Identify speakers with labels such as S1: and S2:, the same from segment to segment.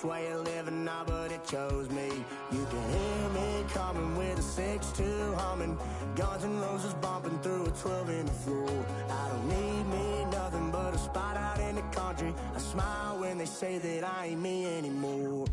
S1: selfish way of living, nah, but it chose me. You can hear me coming with a 6-2 humming, Guns N' Roses bumping through a 12 in the floor. I don't need me nothing but a spot out in the country. I smile when they say that I ain't me anymore.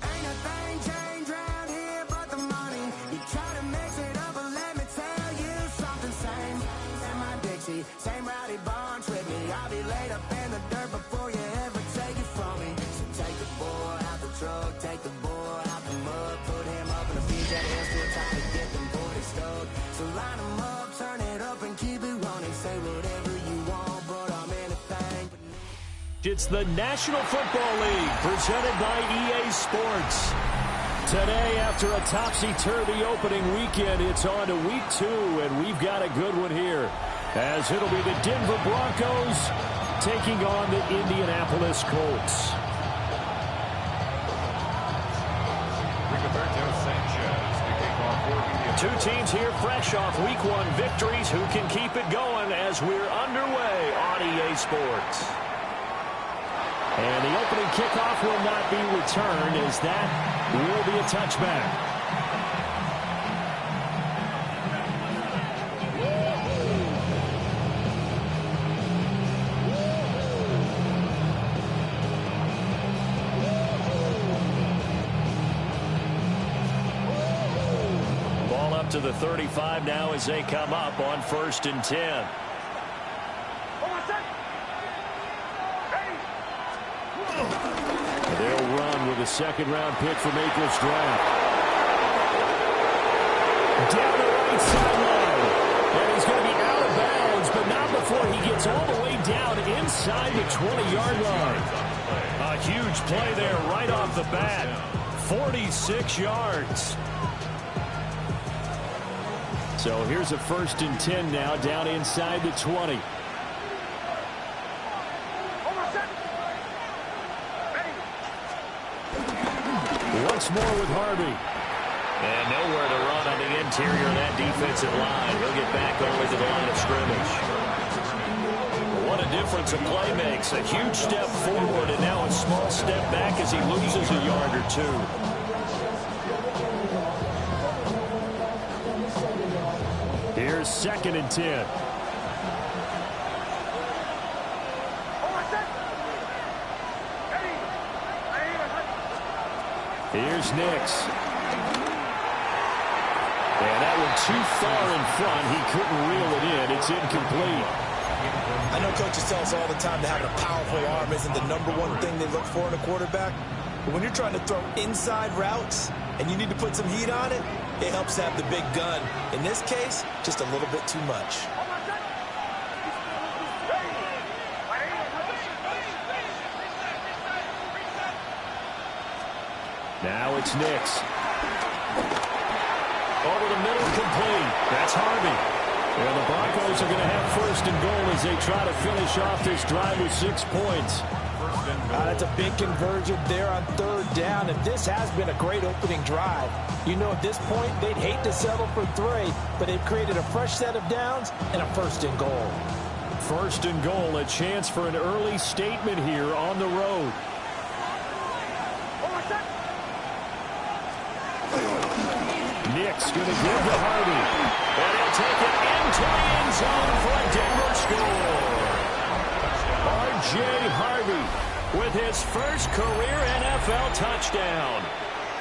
S1: Ain't a thing changed round here but the money. You try to mix it up, but let me tell you something. Same in my Dixie, same rowdy bunch with me. I'll be laid up in the dirt before you ever take it from me. So take the boy out the truck, take the boy out the mud, put him up in a beach that is still trying to get them 40 stuck. So line them up, turn it up and keep it running. Say whatever you want, but I'm anything.
S2: It's the National Football League presented by EA Sports. Today, after a topsy-turvy opening weekend, it's on to week 2, and we've got a good one here, as it'll be the Denver Broncos taking on the Indianapolis Colts. Two teams here fresh off week 1 victories. Who can keep it going as we're underway on EA Sports? And the opening kickoff will not be returned, as that will be a touchback. Ball up to the 35 now as they come up on 1st and 10. They'll run with a second-round pick from April's draft. Down the right sideline. And he's going to be out of bounds, but not before he gets all the way down inside the 20-yard line. A huge play there right off the bat. 46 yards. So here's a 1st and 10 now, down inside the 20. Once more with Harvey. And nowhere to run on the interior of that defensive line. He'll get back only to the line of scrimmage. What a difference a play makes. A huge step forward and now a small step back as he loses a yard or two. Here's 2nd and 10. Here's Nix. And that one too far in front. He couldn't reel it in. It's incomplete.
S3: I know coaches tell us all the time that having a powerful arm isn't the #1 thing they look for in a quarterback. But when you're trying to throw inside routes and you need to put some heat on it, it helps to have the big gun. In this case, just a little bit too much.
S2: Now it's Nix. Over the middle, complete. That's Harvey. And the Broncos are going to have 1st and goal as they try to finish off this drive with 6 points.
S4: That's a big conversion there on 3rd down, and this has been a great opening drive. You know, at this point, they'd hate to settle for 3, but they've created a fresh set of downs and a 1st and goal.
S2: 1st and goal, a chance for an early statement here on the road. Nix going to give to Harvey. And he'll take it into the end zone for a Denver score. R.J. Harvey with his first career NFL touchdown.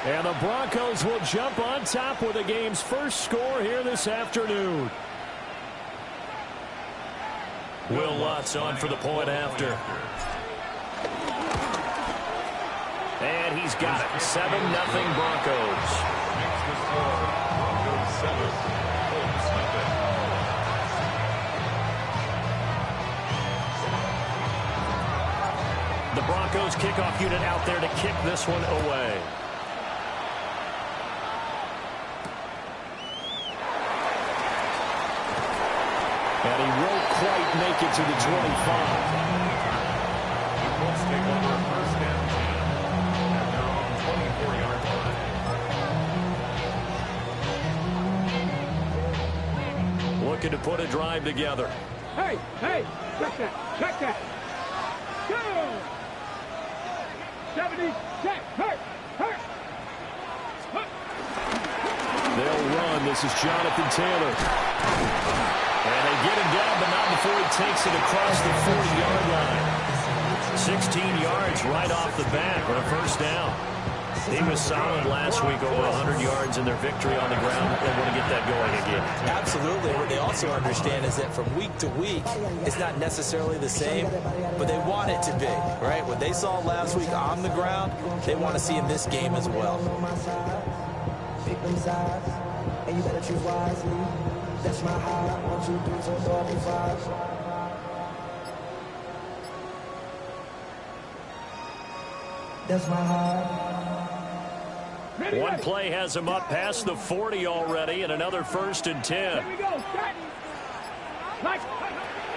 S2: And the Broncos will jump on top with the game's first score here this afternoon. Will Lutz on for the point after. And he's got it. 7-0 Broncos. The Broncos kickoff unit out there to kick this one away. And he won't quite make it to the 25. The Colts take over a 1st and 10 at their own 24-yard line. Looking to put a drive together.
S5: Hey, check that, Go!
S2: They'll run. This is Jonathan Taylor. And they get him down, but not before he takes it across the 40-yard line. 16 yards right off the bat for a first down. He was solid last week, over 100 yards in their victory on the ground. They want to get that going again.
S4: Absolutely. What they also understand is that from week to week, it's not necessarily the same, but they want it to be, right? What they saw last week on the ground, they want to see in this game as well.
S1: And you better choose wisely. That's my heart. 1, 2, 3, 4, 5. That's my heart.
S2: One play has him up past the 40 already, and another 1st and 10.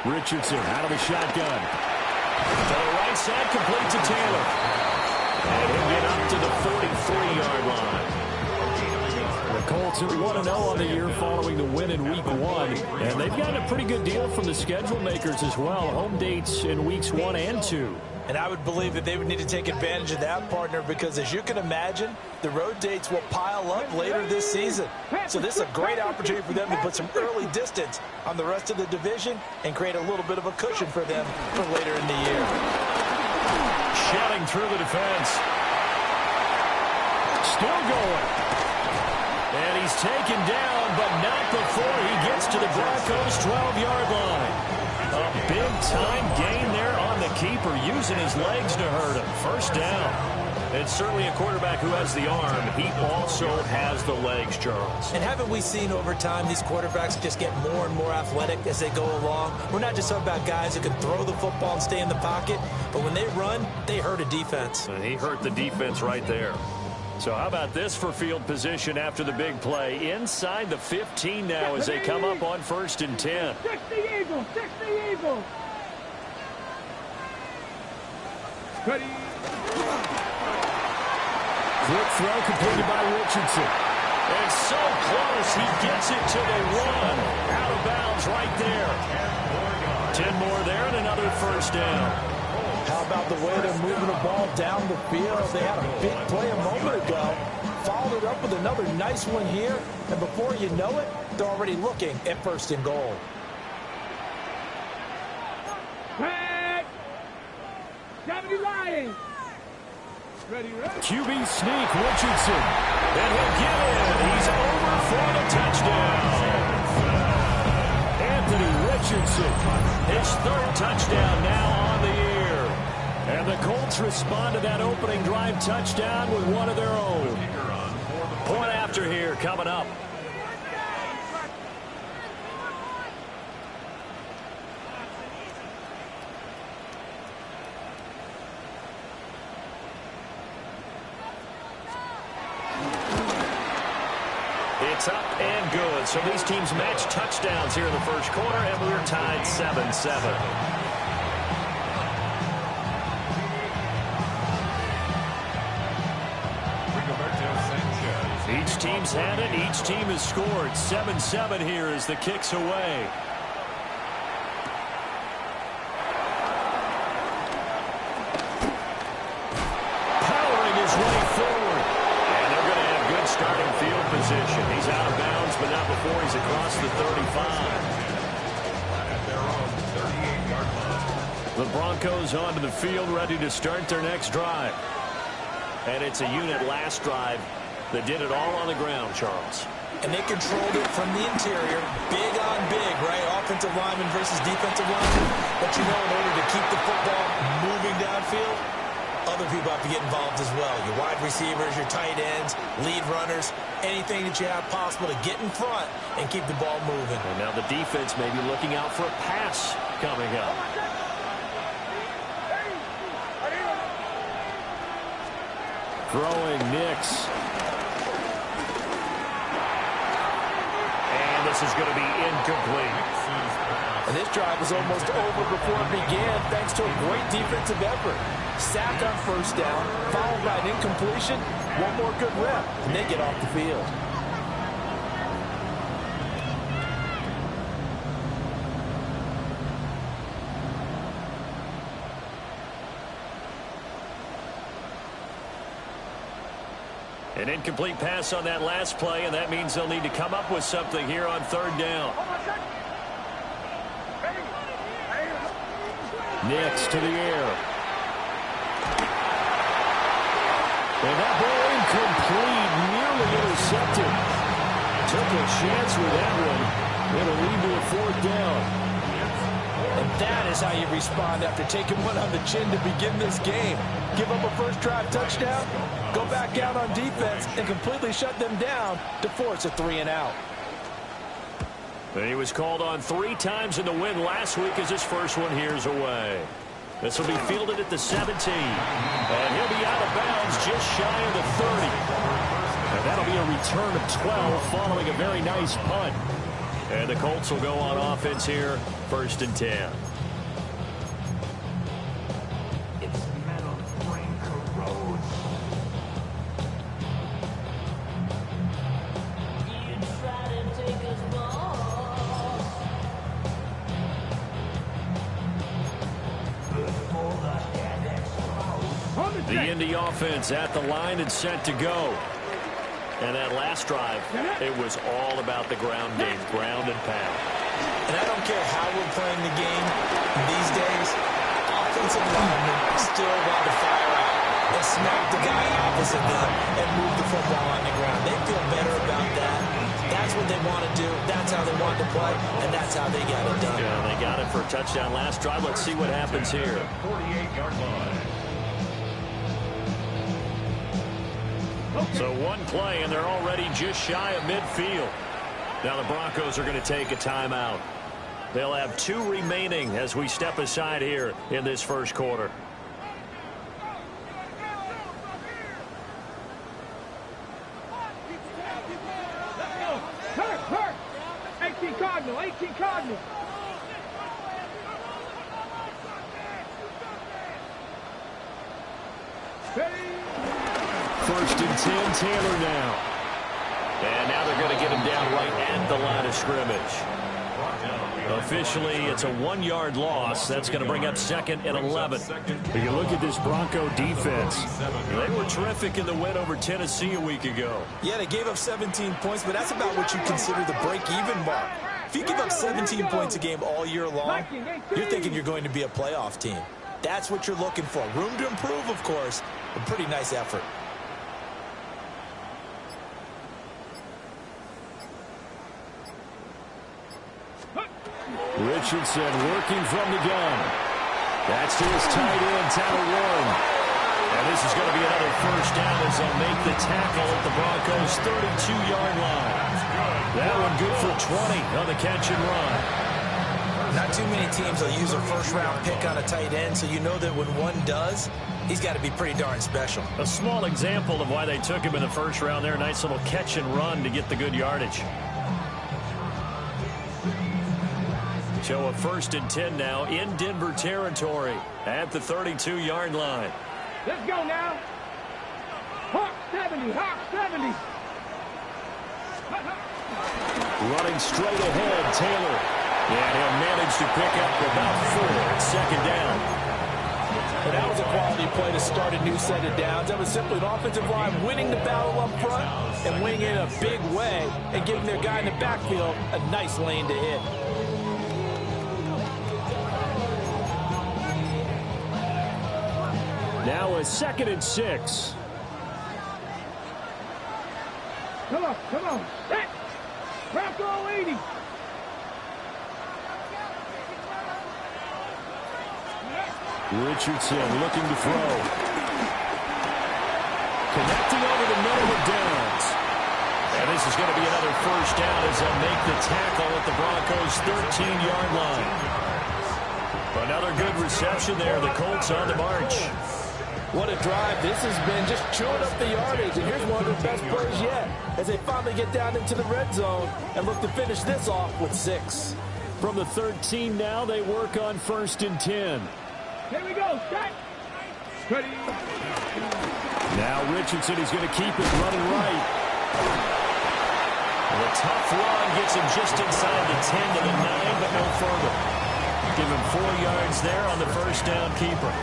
S2: Richardson out of the shotgun. To the right side, complete to Taylor. And he'll get up to the 43-yard line. The Colts are 1-0 on the year following the win in Week 1. And they've gotten a pretty good deal from the schedule makers as well. Home dates in Weeks 1 and 2.
S4: And I would believe that they would need to take advantage of that, partner, because as you can imagine, the road dates will pile up later this season. So this is a great opportunity for them to put some early distance on the rest of the division and create a little bit of a cushion for them for later in the year.
S2: Shouting through the defense. Still going. And he's taken down, but not before he gets to the Broncos' 12-yard line. A big-time gain there on the keeper, using his legs to hurt him. First down. It's certainly a quarterback who has the arm. He also has the legs, Charles.
S4: And haven't we seen over time these quarterbacks just get more and more athletic as they go along? We're not just talking about guys who can throw the football and stay in the pocket, but when they run, they hurt a defense.
S2: And he hurt the defense right there. So how about this for field position after the big play? Inside the 15 now as they come up on 1st and 10.
S5: 60 Eagles, 60 Eagles. Ready.
S2: Quick throw completed by Richardson. And so close, he gets it to the 1. Out of bounds right there. 10 more there and another first down.
S4: How about the way they're moving the ball down the field? They had a big play a moment ago. Followed it up with another nice one here. And before you know it, they're already looking at 1st and goal.
S5: Red. 70 Lions. Ready, ready.
S2: QB sneak, Richardson. And he'll get it. He's over for the touchdown. Anthony Richardson, his 3rd touchdown now on the year. And the Colts respond to that opening drive touchdown with one of their own. Point after here coming up. It's up and good. So these teams match touchdowns here in the first quarter, and we're tied 7-7. Each team's had it. Each team has scored. 7-7 here as the kick's away. Powering his way forward. And they're going to have good starting field position. He's out of bounds, but not before he's across the 35. The Broncos onto the field, ready to start their next drive. And it's a unit last drive that did it all on the ground, Charles.
S4: And they controlled it from the interior, big on big, right? Offensive lineman versus defensive lineman. But you know, in order to keep the football moving downfield, other people have to get involved as well. Your wide receivers, your tight ends, lead runners, anything that you have possible to get in front and keep the ball moving.
S2: And now the defense may be looking out for a pass coming up. Throwing Nix. And this is going to be incomplete.
S4: And this drive was almost over before it began thanks to a great defensive effort. Sack on 1st down, followed by an incompletion. One more good rep, and they get off the field.
S2: An incomplete pass on that last play, and that means they'll need to come up with something here on third down. Next to the air. And that ball incomplete, nearly intercepted. Took a chance with that one. It'll lead to a fourth down.
S4: And that is how you respond after taking one on the chin to begin this game. Give up a first drive touchdown, go back out on defense, and completely shut them down to force a 3-and-out.
S2: He was called on 3 times in the win last week as his first one here's away. This will be fielded at the 17. And he'll be out of bounds just shy of the 30. And that'll be a return of 12 following a very nice punt. And the Colts will go on offense here, 1st and 10. The Indy offense at the line and set to go. And that last drive, it was all about the ground game, ground and pound.
S3: And I don't care how we're playing the game these days, offensive linemen still want to fire out and smack the guy opposite them and move the football on the ground. They feel better about that. That's what they want to do. That's how they want to play, and that's how they got it done.
S2: Yeah, they got it for a touchdown last drive. Let's see what happens here.
S5: 48-yard line.
S2: So one play, and they're already just shy of midfield. Now the Broncos are going to take a timeout. They'll have 2 remaining as we step aside here in this first quarter.
S5: Hurt! 18 Cardinal.
S2: First and 10, Taylor now. And now they're going to get him down right at the line of scrimmage. Officially, it's a 1-yard loss. That's going to bring up 2nd and 11. If you look at this Bronco defense, they were terrific in the win over Tennessee a week ago.
S3: Yeah, they gave up 17 points, but that's about what you consider the break-even mark. If you give up 17 points a game all year long, you're thinking you're going to be a playoff team. That's what you're looking for. Room to improve, of course, but pretty nice effort.
S2: Richardson working from the gun. That's to his tight end, Tyler Warren. And this is going to be another first down as they'll make the tackle at the Broncos' 32-yard line. That one good for 20 on the catch and run.
S3: Not too many teams will use a first-round pick on a tight end, so you know that when one does, he's got to be pretty darn special.
S2: A small example of why they took him in the first round there. Nice little catch and run to get the good yardage. So a 1st and 10 now in Denver territory at the 32-yard line.
S5: Let's go now. Hawk 70.
S2: Running straight ahead, Taylor. And he'll manage to pick up about 4 at 2nd down.
S4: And that was a quality play to start a new set of downs. That was simply an offensive line winning the battle up front and winning in a big way and giving their guy in the backfield a nice lane to hit.
S2: Now a 2nd and 6.
S5: Come on. Set. Bronco 80.
S2: Richardson looking to throw. Connecting over the middle of downs. And this is going to be another first down as they'll make the tackle at the Broncos' 13-yard line. Another good reception there. The Colts on the march.
S4: What a drive. This has been just chewing up the yardage. And here's one of the best plays yet as they finally get down into the red zone and look to finish this off with 6.
S2: From the 13 now, they work on 1st and 10.
S5: Here we go. Set. Ready.
S2: Now Richardson is going to keep it running right. The tough run gets him just inside the 10 to the 9, but no further. Give him 4 yards there on the first down keeper.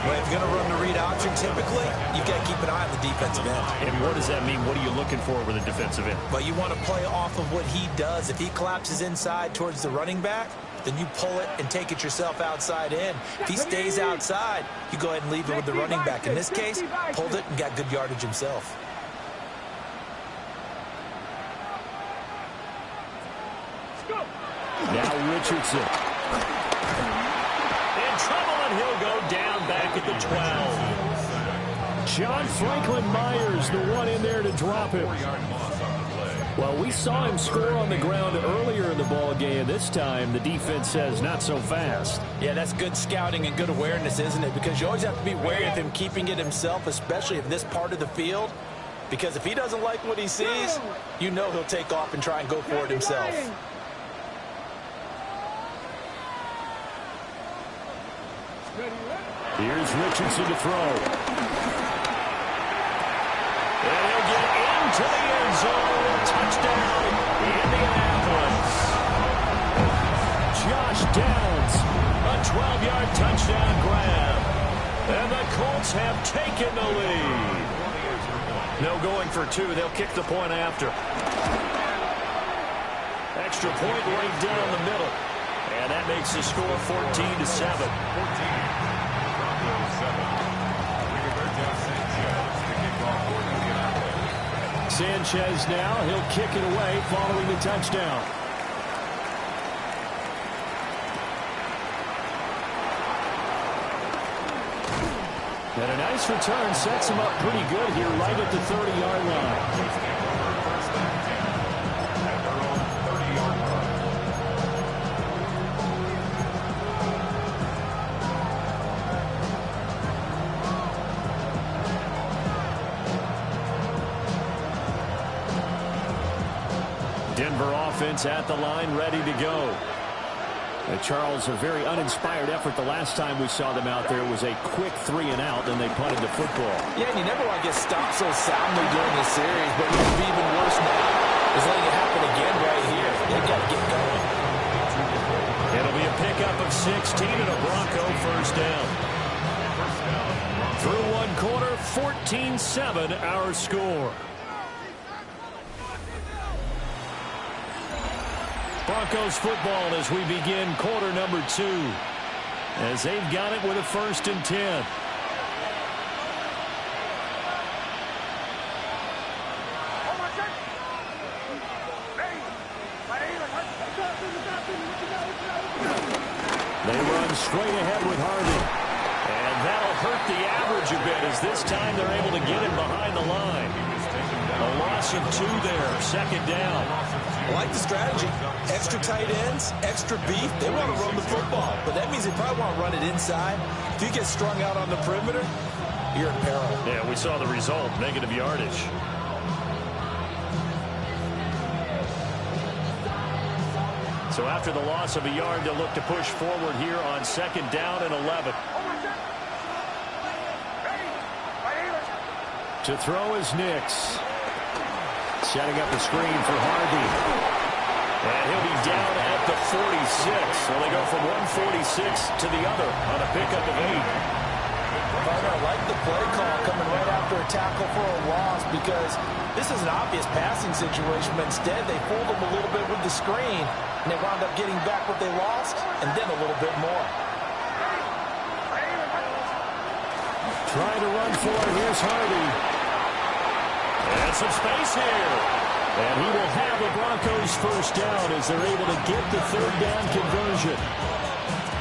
S3: Well, if you're going to run the read option, typically, you've got to keep an eye on the defensive end.
S2: And what does that mean? What are you looking for with a defensive end?
S3: But you want to play off of what he does. If he collapses inside towards the running back, then you pull it and take it yourself outside in. If he stays outside, you go ahead and leave it with the running back. In this case, pulled it and got good yardage himself.
S2: Now Richardson. In trouble, and he'll go down back at the 12. John Franklin Myers, the one in there to drop him. Well, we saw him score on the ground earlier in the ball game. This time, the defense says not so fast.
S4: Yeah, that's good scouting and good awareness, isn't it? Because you always have to be wary of him keeping it himself, especially in this part of the field. Because if he doesn't like what he sees, you know he'll take off and try and go for it himself.
S2: Here's Richardson to throw. And he'll get into the end zone. Touchdown, Indianapolis. Josh Downs, a 12-yard touchdown grab. And the Colts have taken the lead. No going for two. They'll kick the point after. Extra point right down the middle. And that makes the score 14-7. Sanchez now, he'll kick it away following the touchdown. And a nice return sets him up pretty good here right at the 30-yard line. Denver offense at the line, ready to go. And Charles, a very uninspired effort the last time we saw them out there was a quick 3-and-out, and they punted the football.
S4: Yeah, and you never want to get stopped so soundly during the series, but what would be even worse now is letting it happen again right here. They've got to get going.
S2: It'll be a pickup of 16 and a Bronco first down. Through one quarter, 14-7 our score. Broncos football as we begin quarter number 2. As they've got it with a 1st and 10. They run straight ahead with Harvey. And that'll hurt the average a bit as this time they're able to get him behind the line. A loss of 2 there, 2nd down.
S3: I like the strategy. Extra tight ends, extra beef. They want to run the football, but that means they probably want to run it inside. If you get strung out on the perimeter, you're in peril.
S2: Yeah, we saw the result, negative yardage. So after the loss of a yard, they'll look to push forward here on 2nd down and 11. To throw is Nix. Setting up a screen for Harvey. And he'll be down at the 46. So they go from 146 to the other on a pickup of 8.
S4: Partner, I like the play call coming right after a tackle for a loss because this is an obvious passing situation, but instead they fooled them a little bit with the screen, and they wound up getting back what they lost and then a little bit more.
S2: Trying to run for it. Here's Harvey. And some space here. And he will have the Broncos first down as they're able to get the 3rd down conversion.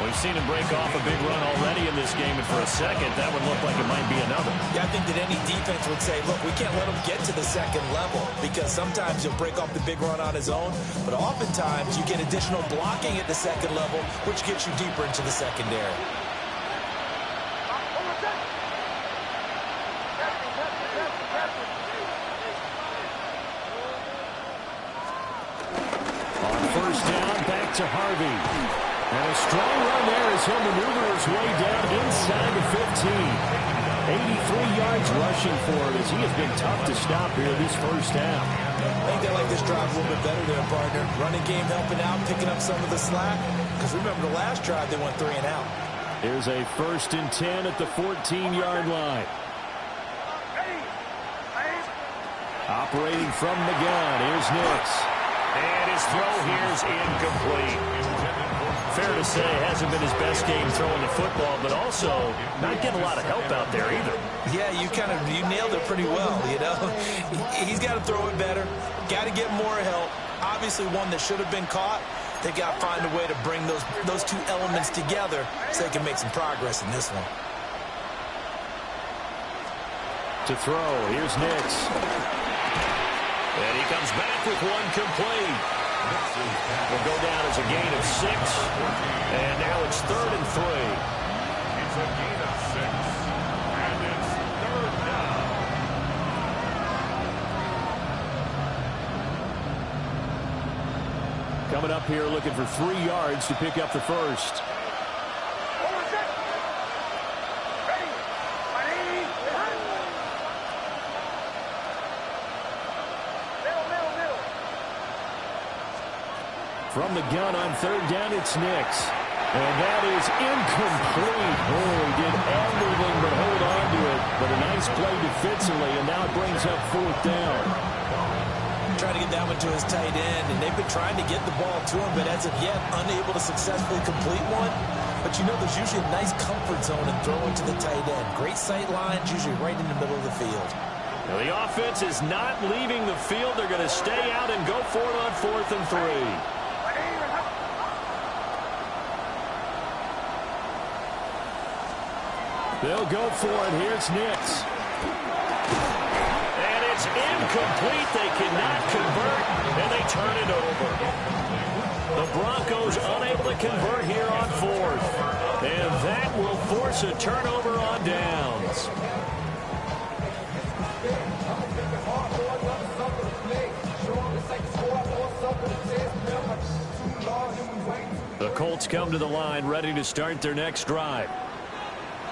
S2: We've seen him break off a big run already in this game, and for a second, that would look like it might be another.
S3: Yeah, I think that any defense would say, look, we can't let him get to the 2nd level because sometimes he'll break off the big run on his own, but oftentimes you get additional blocking at the 2nd level, which gets you deeper into the secondary.
S2: To Harvey. And a strong run there as he'll maneuver his way down inside the 15. 83 yards rushing for him as he has been tough to stop here this first half.
S3: I think they like this drive a little bit better there, partner. Running game helping out, picking up some of the slack. Because remember the last drive, they went 3-and-out.
S2: Here's a 1st and 10 at the 14-yard line. Operating from the gun, here's Nix.
S6: And his throw here is incomplete. Fair to say, hasn't been his best game throwing the football, but also not getting a lot of help out there either.
S3: Yeah, you nailed it pretty well, you know. He's got to throw it better, got to get more help. Obviously one that should have been caught. They got to find a way to bring those two elements together so they can make some progress in this one.
S2: To throw, here's Nix.
S6: And he comes back with one complete. Will go down as a gain of 6. And now it's 3rd and 3.
S7: It's a gain of 6. And it's 3rd down.
S2: Coming up here looking for 3 yards to pick up the first. From the gun on 3rd down, it's Nix. And that is incomplete. Oh, he did everything but hold on to it. But a nice play defensively, and now it brings up 4th down.
S3: Trying to get that one to his tight end, and they've been trying to get the ball to him, but as of yet, unable to successfully complete one. But you know there's usually a nice comfort zone in throwing to the tight end. Great sight lines, usually right in the middle of the field.
S6: Now the offense is not leaving the field. They're going to stay out and go for it on 4th and 3.
S2: They'll go for it. Here's Nix.
S6: And it's incomplete. They cannot convert, and they turn it over. The Broncos unable to convert here on 4th. And that will force a turnover on downs. The Colts come to the line ready to start their next drive.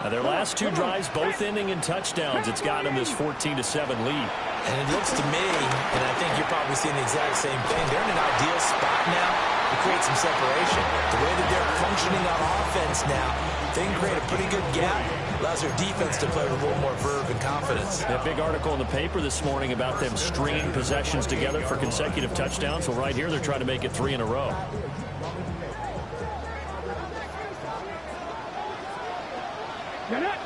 S6: Now their last 2 drives, both ending in touchdowns. It's gotten them this 14-7 lead.
S3: And it looks to me, and I think you're probably seeing the exact same thing, they're in an ideal spot now to create some separation. The way that they're functioning on offense now, they can create a pretty good gap. Allows their defense to play with a little more verve and confidence.
S2: That big article in the paper this morning about them stringing possessions together for consecutive touchdowns. Well, right here, they're trying to make it 3 in a row.
S5: Get it!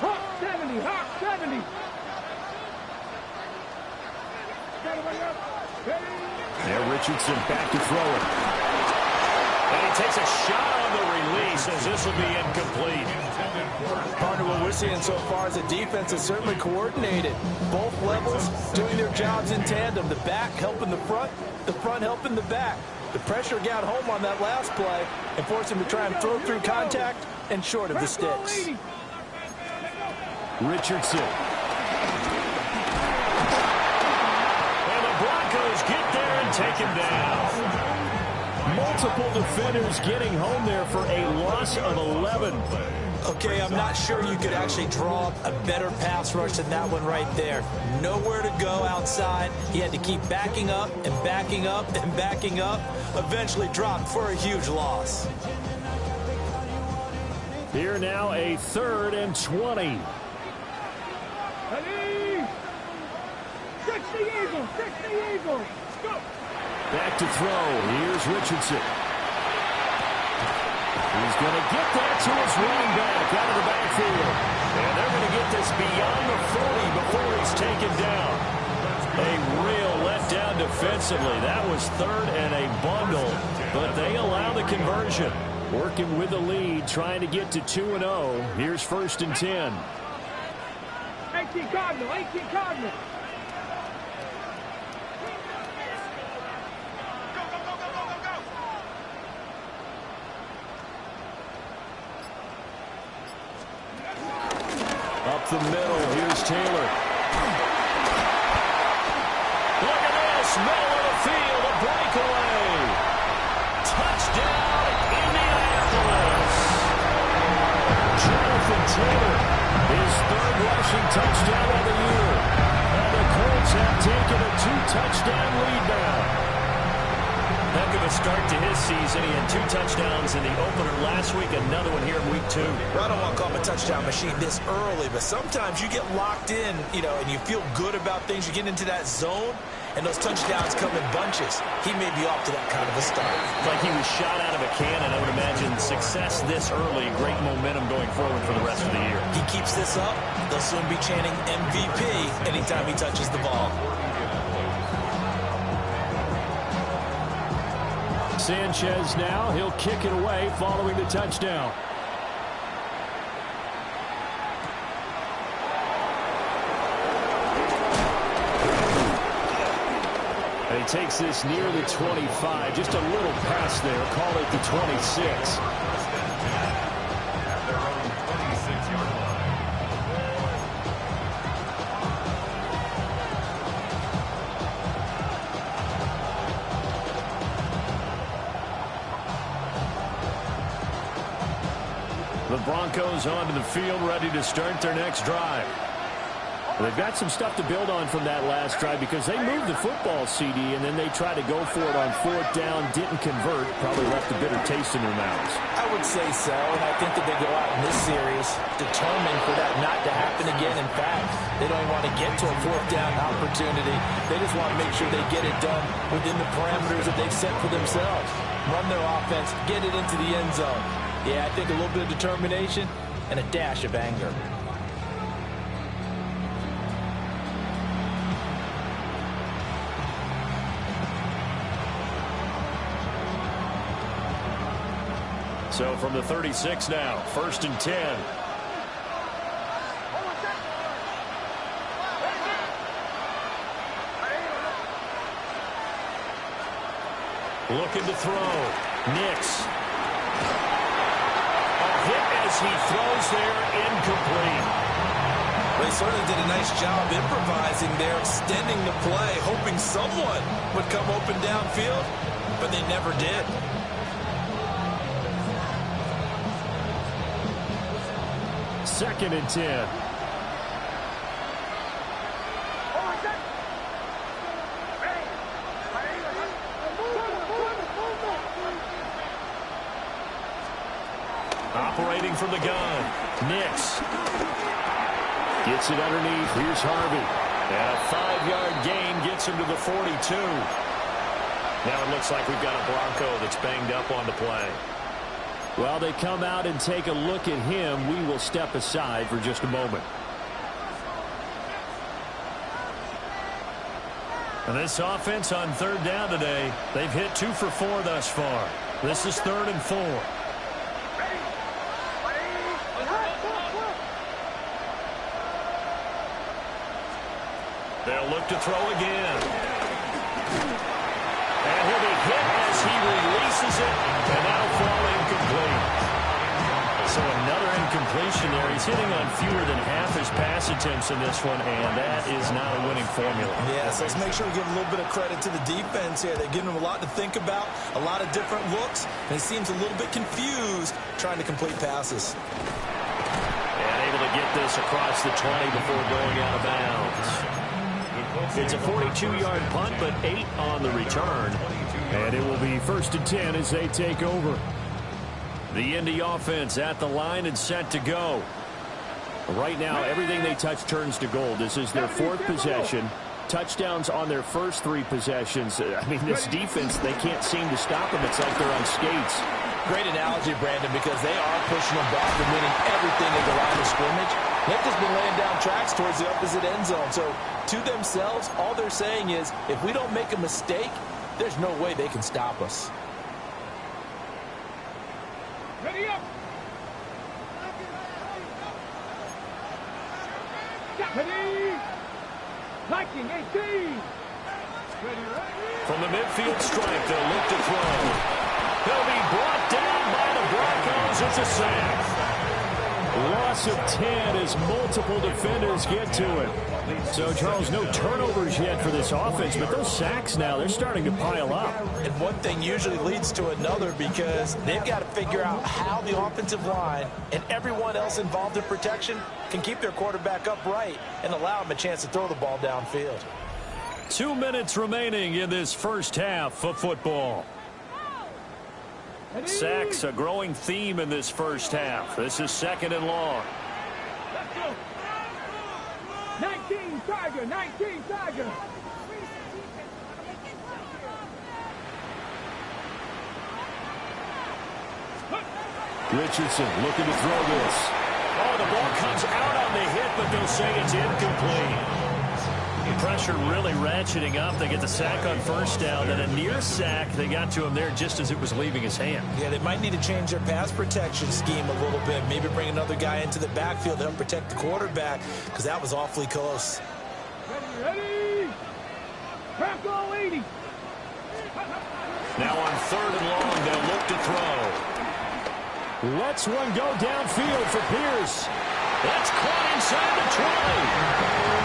S5: Hawk 70! Hawk 70!
S2: There, Richardson back to throw it.
S6: And he takes a shot on the release as this will be incomplete.
S4: Partner, what we're seeing so far is the defense is certainly coordinated. Both levels doing their jobs in tandem. The back helping the front helping the back. The pressure got home on that last play and forced him to try and throw through contact and short of the sticks.
S2: Richardson.
S6: And the Broncos get there and take him down.
S2: Multiple defenders getting home there for a loss of 11.
S3: Okay, I'm not sure you could actually draw a better pass rush than that one right there. Nowhere to go outside. He had to keep backing up and backing up and backing up. Eventually dropped for a huge loss.
S2: Here now a 3rd and 20.
S5: Ready? 60 Eagles! 60 Eagles! Go!
S2: Back to throw. Here's Richardson. He's going to get that to his running back out of the backfield.
S6: And they're going to get this beyond the 40 before he's taken down.
S2: A real letdown defensively. That was 3rd and a bundle, but they allow the conversion. Working with the lead, trying to get to 2-0. Here's 1st and 10.
S5: 18 Cardinal! 18 Cardinal!
S2: Up the middle, here's Taylor.
S6: Look at this, middle of the field, a breakaway. Touchdown, Indianapolis.
S2: Jonathan Taylor, his 3rd rushing touchdown of the year. And the Colts have taken a 2-touchdown lead now.
S6: And look of a start to his season. He had 2 touchdowns in the opener last week, another one here in week 2.
S3: Well, I don't want to call him a touchdown machine this early, but sometimes you get locked in, and you feel good about things. You get into that zone, and those touchdowns come in bunches. He may be off to that kind of a start.
S6: Like he was shot out of a cannon. I would imagine success this early, great momentum going forward for the rest of the year.
S3: He keeps this up, they'll soon be chanting MVP anytime he touches the ball.
S2: Sanchez now, he'll kick it away following the touchdown. And he takes this near the 25, just a little pass there, call it the 26. The Broncos onto the field, ready to start their next drive. Well, they've got some stuff to build on from that last drive because they moved the football, CD, and then they tried to go for it on 4th down, didn't convert, probably left a bitter taste in their mouths.
S4: I would say so, and I think that they go out in this series determined for that not to happen again. In fact, they don't even want to get to a 4th down opportunity. They just want to make sure they get it done within the parameters that they've set for themselves. Run their offense, get it into the end zone. Yeah, I think a little bit of determination and a dash of anger.
S2: So from the 36 now, 1st and 10. Looking to throw. Nix. As he throws there, incomplete.
S3: They certainly did a nice job improvising there, extending the play, hoping someone would come open downfield, but they never did.
S2: Second and 10. Operating from the gun. Nix. Gets it underneath. Here's Harvey. And a 5-yard gain gets him to the 42. Now it looks like we've got a Bronco that's banged up on the play. Well, they come out and take a look at him. We will step aside for just a moment. And this offense on 3rd down today, they've hit 2 for 4 thus far. This is 3rd and 4. They'll look to throw again. And he'll be hit as he releases it, and that'll fall incomplete. So another incompletion there. He's hitting on fewer than half his pass attempts in this one, and that is not a winning formula.
S3: Yes, let's make sure we give a little bit of credit to the defense here. They're giving him a lot to think about, a lot of different looks, and he seems a little bit confused trying to complete passes.
S2: And able to get this across the 20 before going out of bounds. It's a 42-yard punt, but 8 on the return. And it will be 1st and 10 as they take over. The Indy offense at the line and set to go. Right now, everything they touch turns to gold. This is their 4th possession. Touchdowns on their first 3 possessions. I mean, this defense, they can't seem to stop them. It's like they're on skates.
S4: Great analogy, Brandon, because they are pushing them back and winning everything at the line of scrimmage. They've just been laying down tracks towards the opposite end zone. So, to themselves, all they're saying is, if we don't make a mistake, there's no way they can stop us.
S5: Ready up. Ready. Liking 18.
S2: From the midfield stripe, they'll look to throw. He'll be brought down by the Broncos. It's a sack. Loss of 10 as multiple defenders get to it. So, Charles, no turnovers yet for this offense, but those sacks now, they're starting to pile up.
S4: And one thing usually leads to another because they've got to figure out how the offensive line and everyone else involved in protection can keep their quarterback upright and allow him a chance to throw the ball downfield.
S2: 2 minutes remaining in this first half of football. Sacks, a growing theme in this first half. This is 2nd and long.
S5: Let's go. 19 Tiger, 19 Tiger.
S2: Richardson looking to throw this.
S6: Oh, the ball comes out on the hit, but they'll say it's incomplete. Pressure really ratcheting up. They get the sack on 1st down, and a near sack. They got to him there just as it was leaving his hand.
S3: Yeah, they might need to change their pass protection scheme a little bit. Maybe bring another guy into the backfield to help protect the quarterback, because that was awfully close.
S5: Ready? Bronco 80.
S6: Now on 3rd and long, they'll look to throw.
S2: Lets one go downfield for Pierce.
S6: That's caught inside the 20.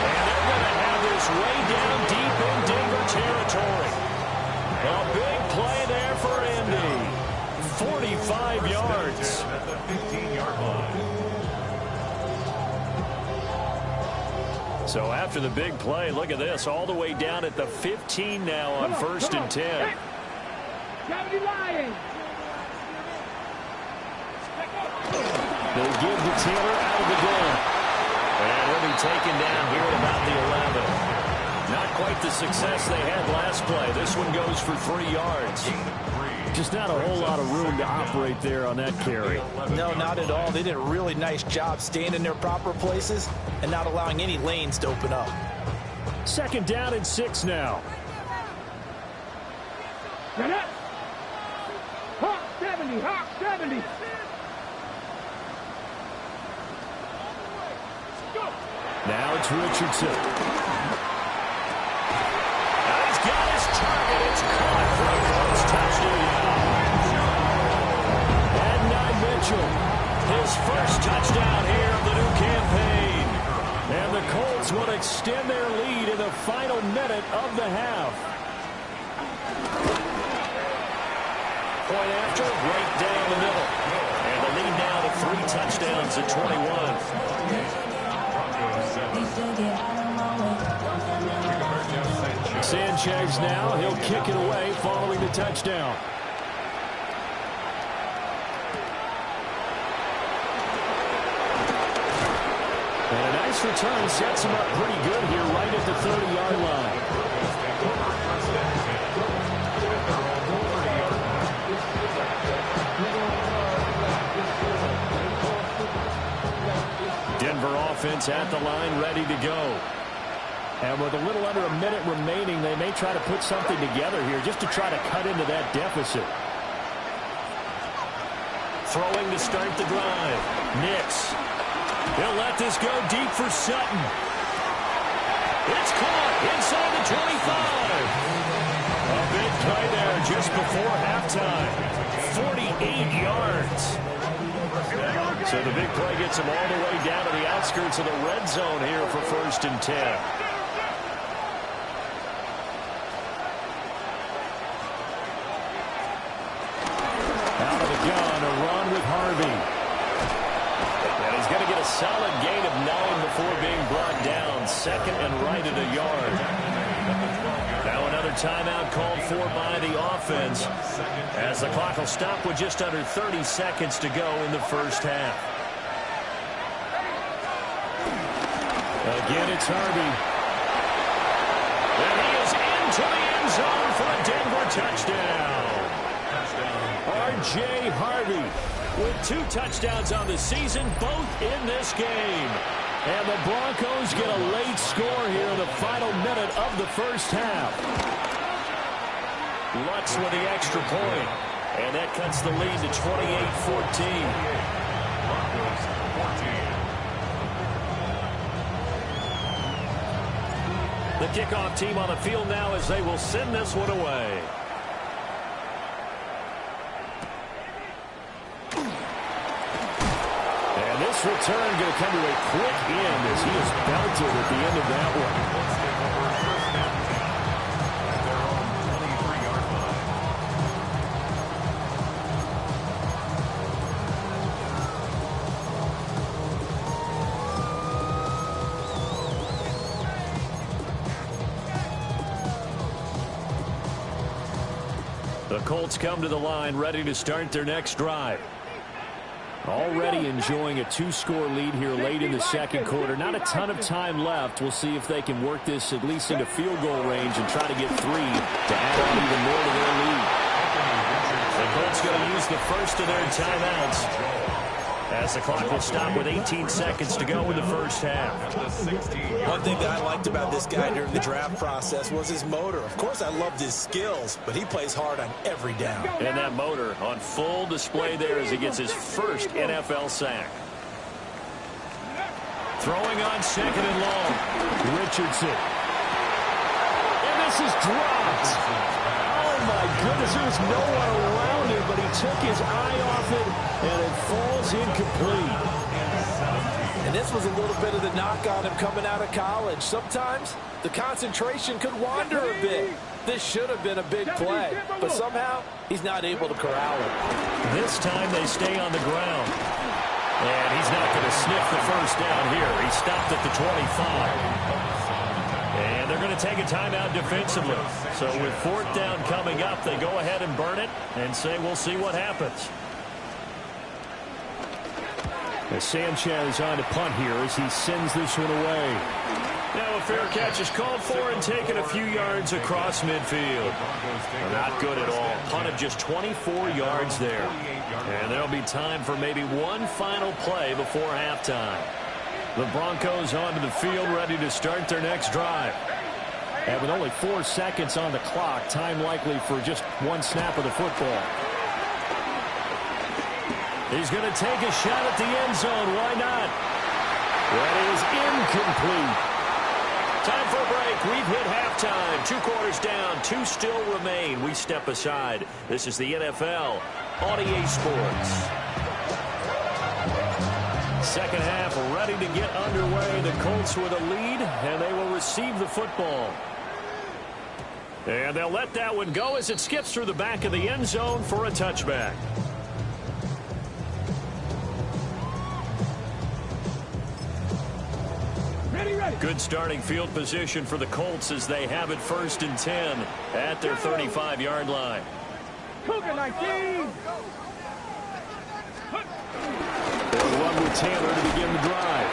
S6: And they're going to have this way down deep in Denver territory. A big play there for Indy. 45 yards.
S7: At the 15-yard line.
S2: So after the big play, look at this. All the way down at the 15 now on 1st and 10.
S5: Gravity Lions.
S2: They give the Taylor out of the game.
S6: And he'll be taken down here at about the 11.
S2: Not quite the success they had last play. This one goes for 3 yards. Just not a whole lot of room to operate there on that carry.
S4: No, not at all. They did a really nice job staying in their proper places and not allowing any lanes to open up.
S2: 2nd down and 6 now.
S5: Get up. Hawk 70, Hawk 70.
S2: Now it's Richardson.
S6: Now he's got his target. It's caught for a Colts touchdown.
S2: And Nye Mitchell,
S6: His first touchdown here of the new campaign.
S2: and the Colts will extend their lead in the final minute of the half.
S6: Point after, right down the middle. And the lead now to 3 touchdowns at 21.
S2: Sanchez now, he'll kick it away following the touchdown. And a nice return sets him up pretty good here right at the 30-yard line. Denver offense at the line, ready to go. And with a little under a minute remaining, they may try to put something together here just to try to cut into that deficit.
S6: Throwing to start the drive. Nix. He'll let this go deep for Sutton. It's caught inside the 25. A big play there just before halftime. 48 yards.
S2: So the big play gets him all the way down to the outskirts of the red zone here for 1st and 10. Out of the gun, a run with Harvey. And he's going to get a solid gain of 9 before being brought down. 2nd and right at a yard. Now another timeout called for by the offense, as the clock will stop with just under 30 seconds to go in the first half. Again, it's Harvey.
S6: And he is into the end zone for a Denver touchdown.
S2: R.J. Harvey
S6: With 2 touchdowns on the season, both in this game.
S2: And the Broncos get a late score here in the final minute of the first half.
S6: Lutz with the extra point. And that cuts the lead to 28-14. The kickoff team on the field now as they will send this one away.
S2: And this return going to come to a quick end as he is belted at the end of that one. The Colts come to the line ready to start their next drive. Already enjoying a 2-score lead here late in the second quarter. Not a ton of time left. We'll see if they can work this at least into field goal range and try to get 3 to add on even more to their lead. The Colts going to use the first of their timeouts as the clock will stop with 18 seconds to go in the first half.
S3: One thing that I liked about this guy during the draft process was his motor. Of course, I loved his skills, but he plays hard on every down.
S2: And that motor on full display there as he gets his first NFL sack. Throwing on second and long. Richardson. And this is dropped. Oh, my goodness. There was no one around him, but he took his eye off it, and it falls incomplete.
S4: And this was a little bit of the knock on him coming out of college. Sometimes the concentration could wander a bit. This should have been a big play, but somehow he's not able to corral it.
S2: This time they stay on the ground. And he's not going to sniff the first down here. He stopped at the 25. And they're going to take a timeout defensively. So with 4th down coming up, they go ahead and burn it and say we'll see what happens. As Sanchez on to punt here as he sends this one away. Now a fair catch is called for and taken a few yards across midfield. Not good at all. Punt of just 24 yards there. And there'll be time for maybe one final play before halftime. The Broncos onto the field ready to start their next drive. And with only 4 seconds on the clock, time likely for just one snap of the football. He's going to take a shot at the end zone. Why not? That is incomplete. Time for a break. We've hit halftime. 2 quarters down. 2 still remain. We step aside. This is the NFL on EA Sports. Second half ready to get underway. The Colts with a lead, and they will receive the football. And they'll let that one go as it skips through the back of the end zone for a touchback. Good starting field position for the Colts as they have it 1st and 10 at their 35-yard line.
S5: Cougar 19.
S2: They'll run with Taylor to begin the drive.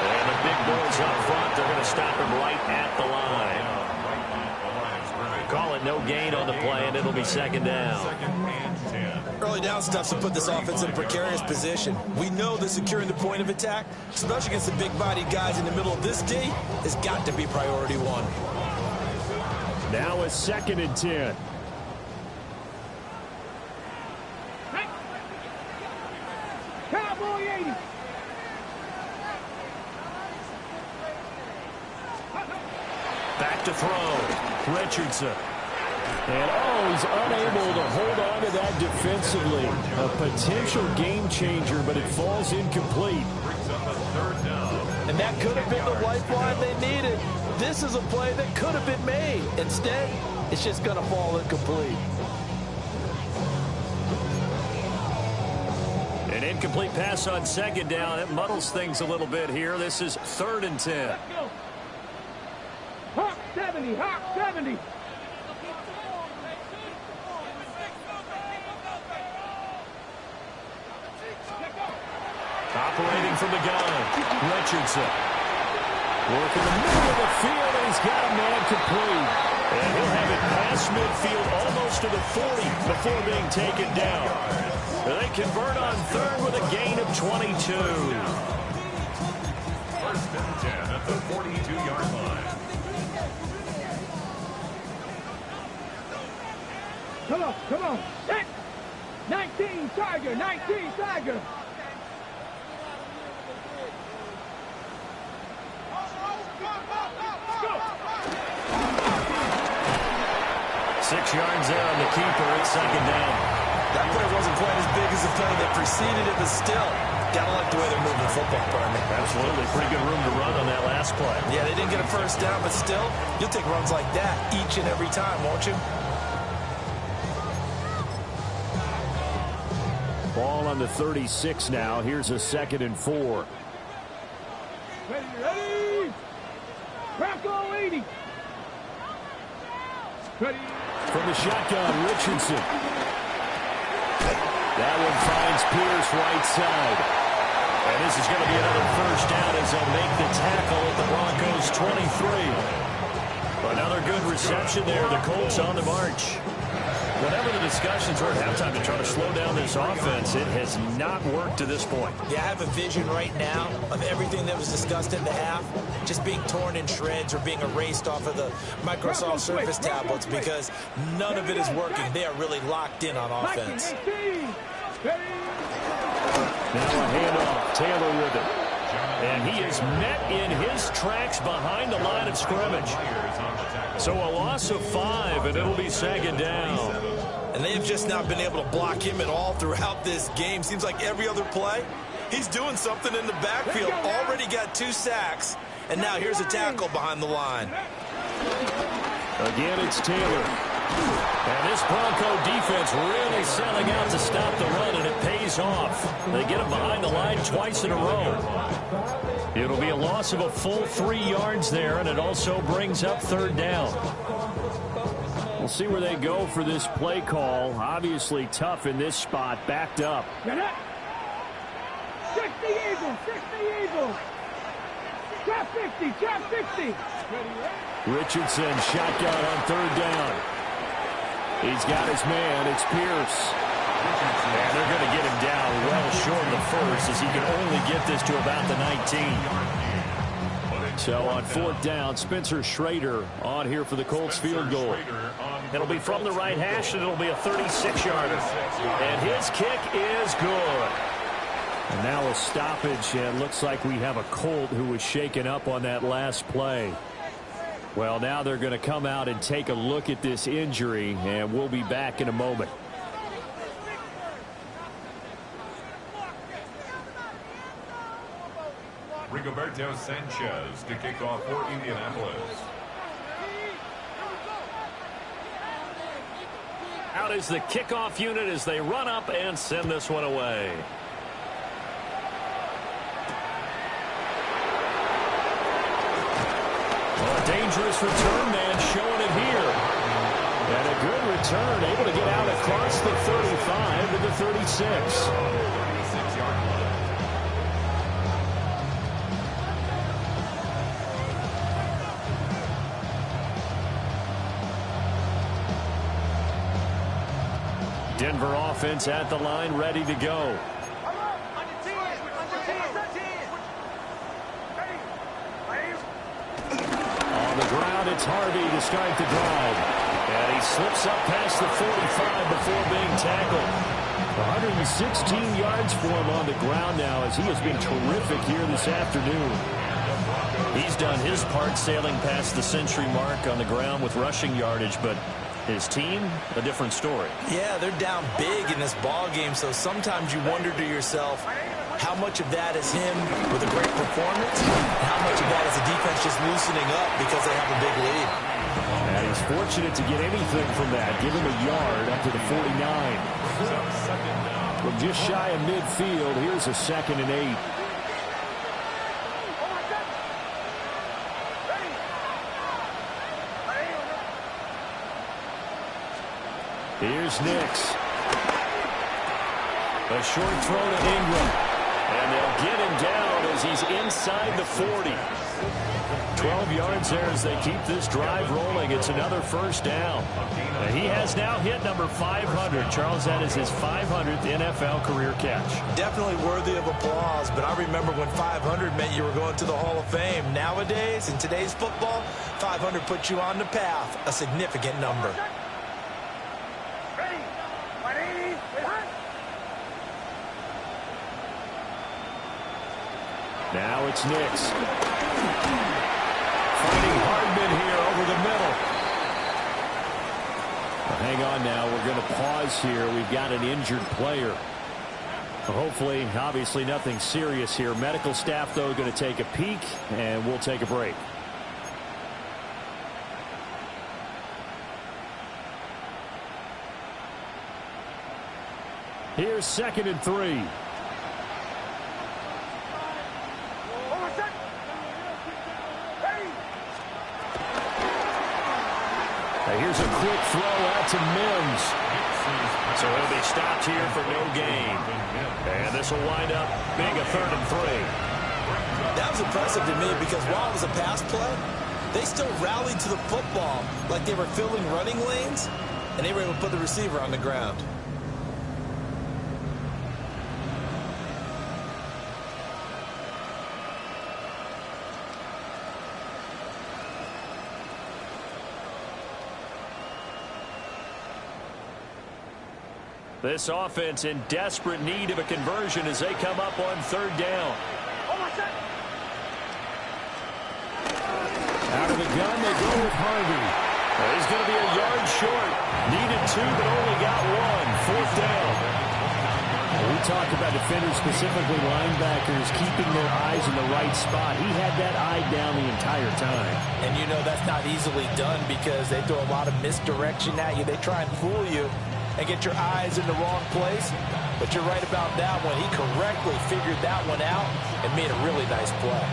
S2: And the big boys up front, they're going to stop him right at the line. Call it no gain on the play, and it'll be 2nd down.
S3: Early down stuff to put this offense in a precarious position. We know that securing the point of attack, especially against the big-bodied guys in the middle of this D, has got to be priority 1.
S2: Now a 2nd and 10.
S5: Cowboy 80.
S2: Back to throw. Richardson. And, oh, he's unable to hold on to that defensively. A potential game changer, but it falls incomplete.
S4: And that could have been the lifeline they needed. This is a play that could have been made. Instead, it's just going to fall incomplete.
S2: An incomplete pass on 2nd down. It muddles things a little bit here. This is 3rd and 10.
S5: Let's go. Hawk 70. Hawk 70.
S2: Operating from the gun, Richardson. Working the middle of the field, and he's got a man complete. And he'll have it past midfield almost to the 40 before being taken down. They convert on 3rd with a gain of 22.
S7: 1st and 10 at the 42-yard line.
S5: Come on. Set. 19 Tiger. 19 Tiger. Go.
S2: 6 yards there on the keeper. It's 2nd down.
S3: That play wasn't quite as big as the play that preceded it, but still, gotta like the way they're moving the football, partner.
S2: Absolutely. Pretty good room to run on that last play.
S3: Yeah, they didn't get a 1st down, but still, you'll take runs like that each and every time, won't you?
S2: Ball on the 36 now. Here's a 2nd and 4.
S5: Ready. Bronco 80.
S2: From the shotgun, Richardson. That one finds Pierce right side. And this is going to be another first down as they'll make the tackle at the Broncos 23. Another good reception there. The Colts on the march. Whatever the discussions were at halftime to try to slow down this offense, it has not worked to this point.
S3: Yeah, I have a vision right now of everything that was discussed in the half just being torn in shreds or being erased off of the Microsoft Surface tablets because none of it is working. They are really locked in on offense.
S2: Now a handoff. Taylor with it. And he is met in his tracks behind the line of scrimmage. So a loss of 5, and it'll be second down.
S3: And they have just not been able to block him at all throughout this game. Seems like every other play, he's doing something in the backfield. Already got 2 sacks, and now here's a tackle behind the line.
S2: Again, it's Taylor. And this Bronco defense really selling out to stop the run, and it pays off. They get him behind the line twice in a row. It'll be a loss of a full 3 yards there, and it also brings up third down. We'll see where they go for this play call. Obviously tough in this spot, backed up.
S5: 60 Eagles, 60 Eagles. Trap 60, trap 60.
S2: Richardson, shotgun on third down. He's got his man. It's Pierce. And they're going to get him down well short of the first as he can only get this to about the 19. So on fourth down, Spencer Schrader on here for the Colts field goal.
S6: It'll be from the right hash, and it'll be a 36-yarder. And his kick is good.
S2: And now a stoppage, and looks like we have a Colt who was shaken up on that last play. Well, now they're going to come out and take a look at this injury, and we'll be back in a moment.
S7: Rigoberto Sanchez to kick off for Indianapolis.
S6: Out is the kickoff unit as they run up and send this one away.
S2: A dangerous return man showing it here. And a good return, able to get out across the 35 to the 36. Denver offense at the line, ready to go. On the ground, it's Harvey to start the drive. And he slips up past the 45 before being tackled. 116 yards for him on the ground now as he has been terrific here this afternoon.
S6: He's done his part sailing past the century mark on the ground with rushing yardage, but his team, a different story.
S3: Yeah, they're down big in this ball game, so sometimes you wonder to yourself how much of that is him with a great performance and how much of that is the defense just loosening up because they have a big lead.
S2: And he's fortunate to get anything from that. Give him a yard up to the 49. From just shy of midfield, here's a 2nd and 8. Here's Nix. A short throw to Ingram. And they'll get him down as he's inside the 40. 12 yards there as they keep this drive rolling. It's another first down. And he has now hit number 500. Charles, that is his 500th NFL career catch.
S3: Definitely worthy of applause, but I remember when 500 meant you were going to the Hall of Fame. Nowadays, in today's football, 500 puts you on the path, a significant number.
S2: Now it's Nix. Fighting Hardman here over the middle. Well, hang on now. We're going to pause here. We've got an injured player. Hopefully, obviously nothing serious here. Medical staff, though, going to take a peek, and we'll take a break. Here's 2nd and 3. Here's a quick throw out to Mims.
S6: So he'll be stopped here for no gain. And this will wind up being a 3rd and 3.
S3: That was impressive to me because while it was a pass play, they still rallied to the football like they were filling running lanes, and they were able to put the receiver on the ground.
S6: This offense in desperate need of a conversion as they come up on 3rd down.
S2: Out of the gun, they go with Harvey.
S6: He's going to be a yard short. Needed 2, but only got 1. 4th down.
S2: We talk about defenders, specifically linebackers, keeping their eyes in the right spot. He had that eye down the entire time.
S4: And you know that's not easily done because they throw a lot of misdirection at you. They try and fool you and get your eyes in the wrong place. But you're right about that one. He correctly figured that one out and made a really nice play.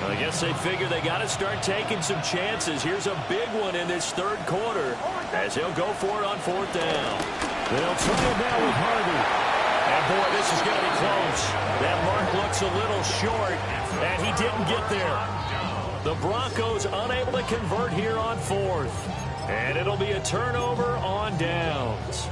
S6: I guess they figure they got to start taking some chances. Here's a big one in this 3rd quarter as he'll go for it on 4th down.
S2: They'll try it now with Harvey.
S6: And boy, this is going to be close. That mark looks a little short, and he didn't get there. The Broncos unable to convert here on 4th. And it'll be a turnover on downs.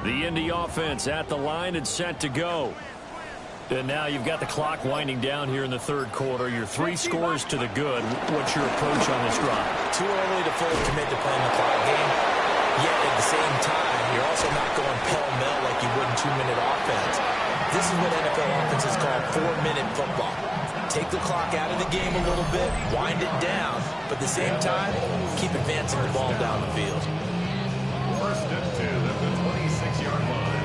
S6: The Indy offense at the line and set to go. And now you've got the clock winding down here in the 3rd quarter. Your 3 scores to the good. What's your approach on this drive?
S3: Too early to fully commit to playing the clock game. Yet at the same time, you're also not going pell-mell like you would in 2-minute offense. This is what NFL offenses call 4-minute football. Take the clock out of the game a little bit, wind it down, but at the same time, keep advancing the ball down the field.
S7: 1st and 10 at the 26-yard line.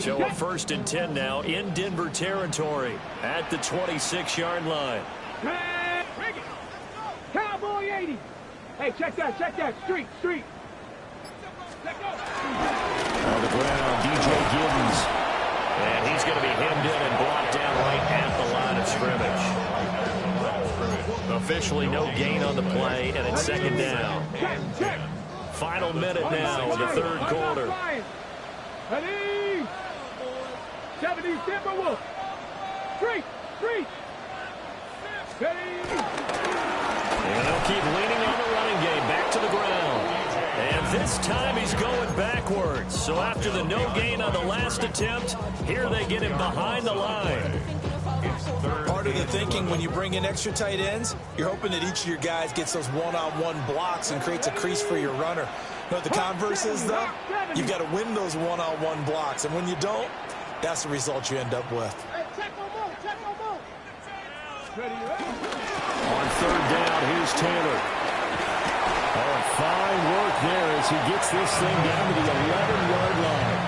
S6: So a 1st and 10 now in Denver territory at the 26-yard line.
S5: Cowboy 80. Hey, check that. Street.
S2: On the ground, DJ Giddens.
S6: And he's going to be hemmed in and blocked down right at the line of scrimmage. Officially no gain on the play, and it's 2nd down. Final minute now of the 3rd quarter.
S5: Ready? 70 Timberwolves. Street. Ready?
S6: And they'll keep leaning on the running game. Back to the ground. And this time he's going backwards. So after the no gain on the last attempt, here they get him behind the line.
S3: Part of the thinking when you bring in extra tight ends, you're hoping that each of your guys gets those one-on-one blocks and creates a crease for your runner. You know what the converse is, though? You've got to win those one-on-one blocks. And when you don't, that's the result you end up with.
S2: On 3rd down, here's Taylor. Oh, fine work there as he gets this thing down to the 11-yard line.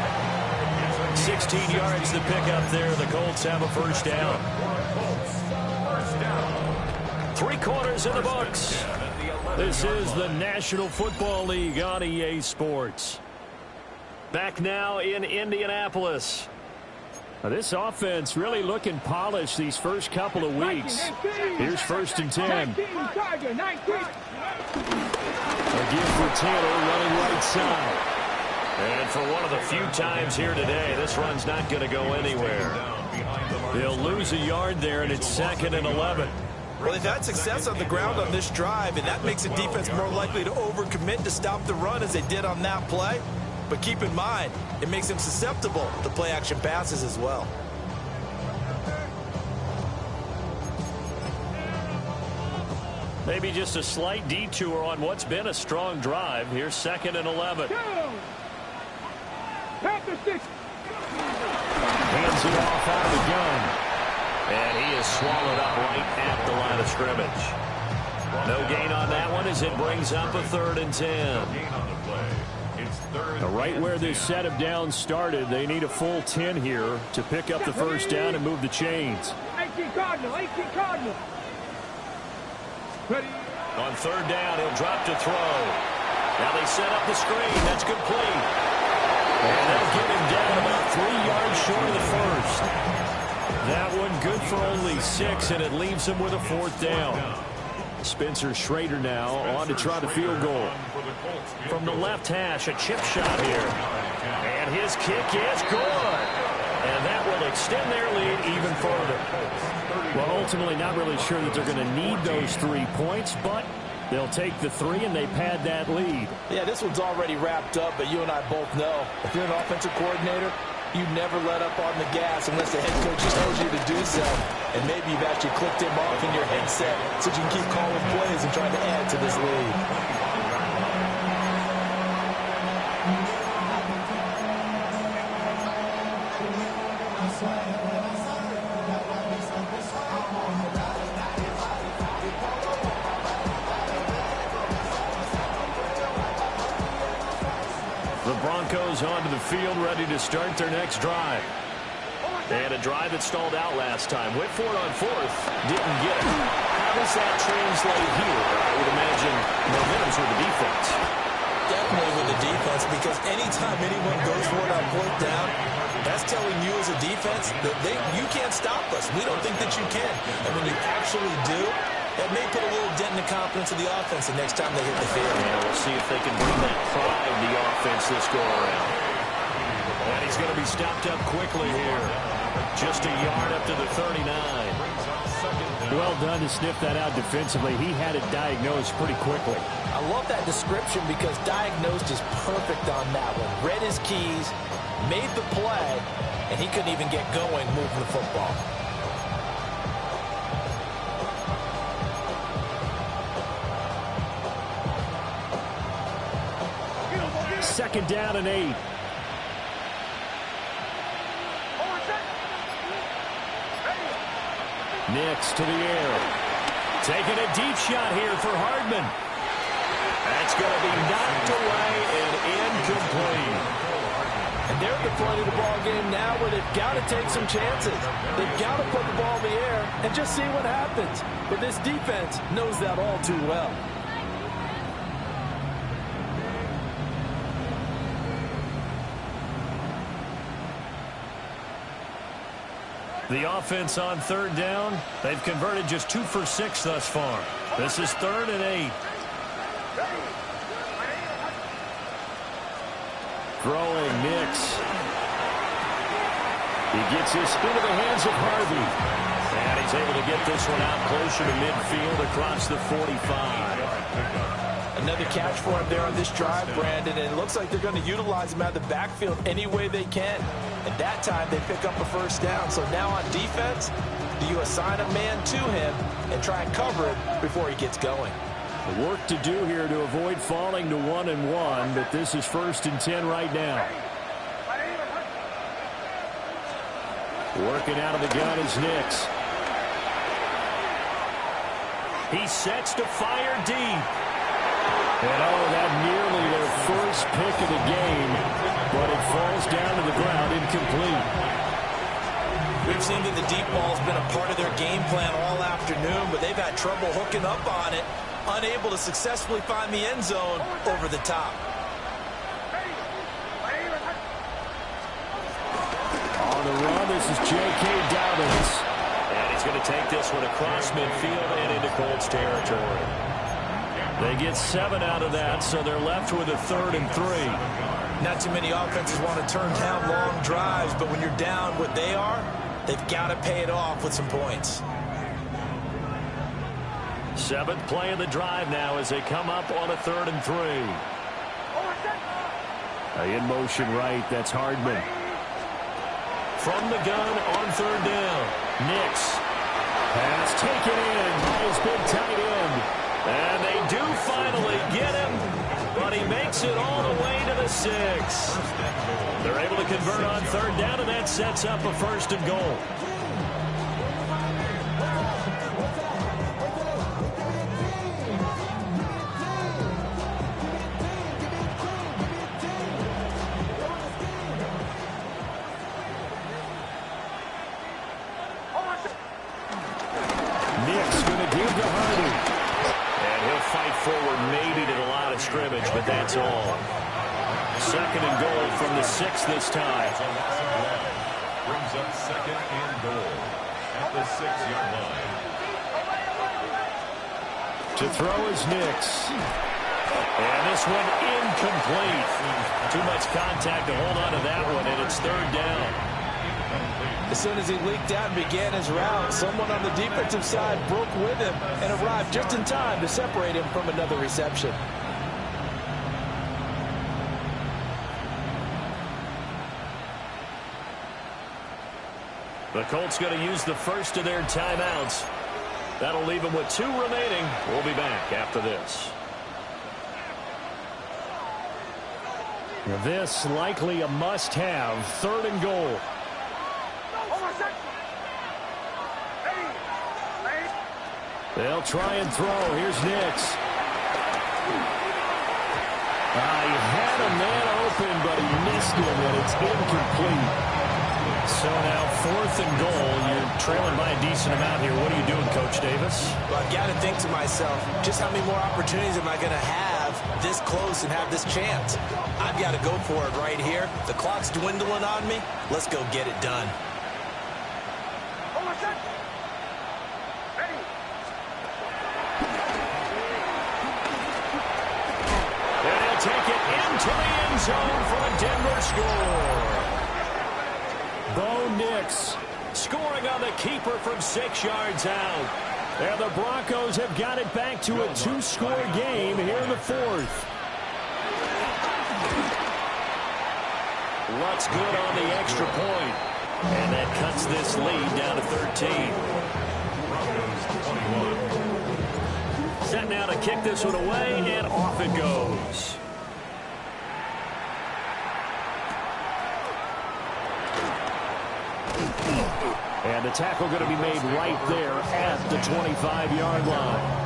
S6: 16 yards to pick up there. The Colts have a 1st down. 3 quarters in the books. This is the National Football League on EA Sports. Back now in Indianapolis. This offense really looking polished these first couple of weeks. Here's 1st and 10. Again for Taylor running right side. And for one of the few times here today, this run's not going to go anywhere. They'll lose a yard there, and it's 2nd and 11.
S3: Well, they've had success on the ground on this drive, and that makes the defense more likely to overcommit to stop the run as they did on that play. But keep in mind, it makes them susceptible to play-action passes as well.
S6: Maybe just a slight detour on what's been a strong drive. Here's 2nd and 11. Hands it off out of the gun. And he is swallowed up right at the line of scrimmage. No gain on that one as it brings up a 3rd and 10.
S2: Right where this set of downs started, they need a full 10 here to pick up the first down and move the chains.
S5: 18 Cardinal, 18 Cardinal. Ready.
S6: On 3rd down, he'll drop to throw. Now they set up the screen. That's complete. And they'll get him down about 3 yards short of the first. That one good for only 6, and it leaves him with a 4th down. Spencer Schrader now on to try the field goal. From the left hash, a chip shot here. And his kick is good. And that will extend their lead even further.
S2: Well, ultimately not really sure that they're going to need those 3 points, but they'll take the 3 and they pad that lead.
S4: Yeah, this one's already wrapped up, but you and I both know if you're an offensive coordinator, you never let up on the gas unless the head coach just tells you to do so. And maybe you've actually clicked him off in your headset so you can keep calling plays and trying to add to this lead.
S6: The Broncos onto the field, ready to start their next drive. And a drive that stalled out last time. Went for it on 4th. Didn't get it. How does that translate here? I would imagine momentum's with the defense.
S3: Definitely with the defense, because anytime anyone goes for it on 4th down, that's telling you as a defense that you can't stop us. We don't think that you can. And when you actually do, that may put a little dent in the confidence of the offense the next time they hit the field.
S6: Yeah, we'll see if they can bring that pride in the offense this go-around. And he's going to be stopped up quickly here. Just a yard up to the 39.
S2: Well done to sniff that out defensively. He had it diagnosed pretty quickly.
S4: I love that description because diagnosed is perfect on that one. Read his keys, made the play, and he couldn't even get going moving the football.
S2: Second down and 8. Nix to the air. Taking a deep shot here for Hardman.
S6: That's going to be knocked away and incomplete.
S4: And they're at the point of the ball game now where they've got to take some chances. They've got to put the ball in the air and just see what happens. But this defense knows that all too well.
S6: The offense on 3rd down, they've converted just 2 for 6 thus far. This is 3rd and 8.
S2: Throwing Nix. He gets his spin to the hands of Harvey.
S6: And he's able to get this one out closer to midfield across the 45.
S4: Another catch for him there on this drive, Brandon, and it looks like they're going to utilize him out of the backfield any way they can. And that time they pick up a first down. So now on defense, do you assign a man to him and try and cover it before he gets going?
S2: The work to do here to avoid falling to 1-1, but this is 1st and 10 right now. Working out of the gun is Nix.
S6: He sets to fire deep.
S2: And that nearly their first pick of the game, but it falls down to the ground incomplete.
S3: We've seen that the deep ball's been a part of their game plan all afternoon, but they've had trouble hooking up on it, unable to successfully find the end zone over the top.
S2: On the run, this is J.K. Dobbins.
S6: And he's going to take this one across midfield and into Colts territory.
S2: They get 7 out of that, so they're left with a 3rd and 3.
S3: Not too many offenses want to turn down long drives, but when you're down what they are, they've got to pay it off with some points.
S6: 7th play of the drive now as they come up on a 3rd and 3.
S2: In motion right, that's Hardman.
S6: From the gun on 3rd down. Nix.
S2: Pass taken in by his big tight end.
S6: gets it all the way to the 6. They're able to convert on third down, and that sets up a 1st and goal. Forward maybe to the line of scrimmage, but that's all. 2nd and goal from the 6 this time.
S7: Brings up 2nd and goal at the 6-yard line.
S2: To throw is Nix.
S6: And this one incomplete. Too much contact to hold on to that one, and it's 3rd down.
S4: As soon as he leaked out and began his route, someone on the defensive side broke with him and arrived just in time to separate him from another reception.
S6: The Colts going to use the first of their timeouts. That'll leave them with 2 remaining. We'll be back after this.
S2: This likely a must-have. 3rd and goal. They'll try and throw. Here's Nix. He had a man open, but he missed him, and it's incomplete.
S6: So now 4th and goal. You're trailing by a decent amount here. What are you doing, Coach Davis?
S3: Well, I've got to think to myself, just how many more opportunities am I going to have this close and have this chance? I've got to go for it right here. The clock's dwindling on me. Let's go get it done.
S6: Take it into the end zone for a Denver score. Bo Nix scoring on the keeper from 6 yards out. And the Broncos have got it back to a 2-score game here in the 4th. What's good on the extra point? And that cuts this lead down to 13. Set now to kick this one away, and off it goes. And the tackle going to be made right there at the 25-yard line.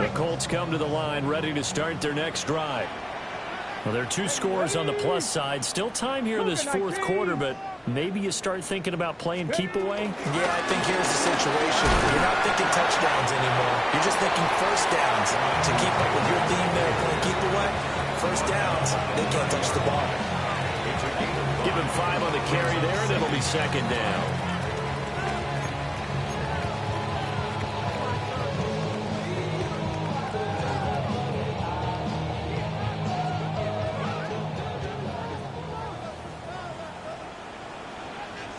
S6: The Colts come to the line ready to start their next drive. Well, there are 2 scores on the plus side. Still time here in this 4th quarter, but maybe you start thinking about playing keep away?
S3: Yeah, I think here's the situation. You're not thinking touchdowns anymore. You're just thinking 1st downs. To keep up with your theme there, playing keep away, 1st downs, they can't touch the ball.
S6: Give him 5 on the carry there, and it'll be 2nd down.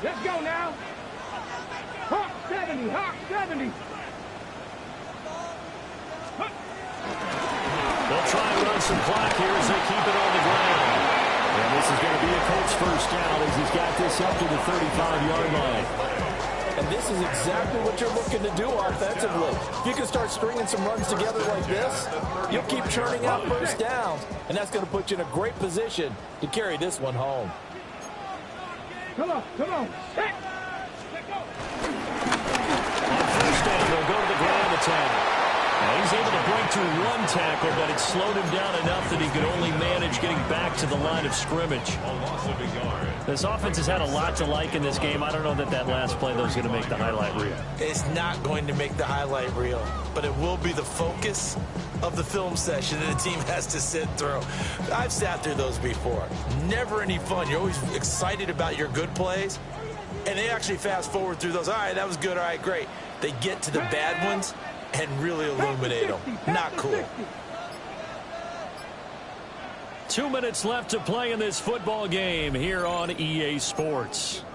S5: Let's go now. Hawk 70, Hawk 70.
S6: They'll try and run some clock here as they keep it on the ground.
S2: And this is going to be a Colts 1st down as he's got this up to the 35-yard line.
S4: And this is exactly what you're looking to do offensively. If you can start stringing some runs together like this, you'll keep churning out 1st downs, and that's going to put you in a great position to carry this one home.
S5: Come on, come on. Hey.
S6: On 1st down, they'll go to the ground attack. Now he's able to break to 1 tackle, but it slowed him down enough that he could only manage getting back to the line of scrimmage. This offense has had a lot to like in this game. I don't know that last play, though, is going to make the highlight reel.
S3: It's not going to make the highlight reel, but it will be the focus of the film session that a team has to sit through. I've sat through those before. Never any fun. You're always excited about your good plays, and they actually fast forward through those. All right, that was good. All right, great. They get to the bad ones and really illuminate them. Not cool.
S6: 2 minutes left to play in this football game here on EA Sports.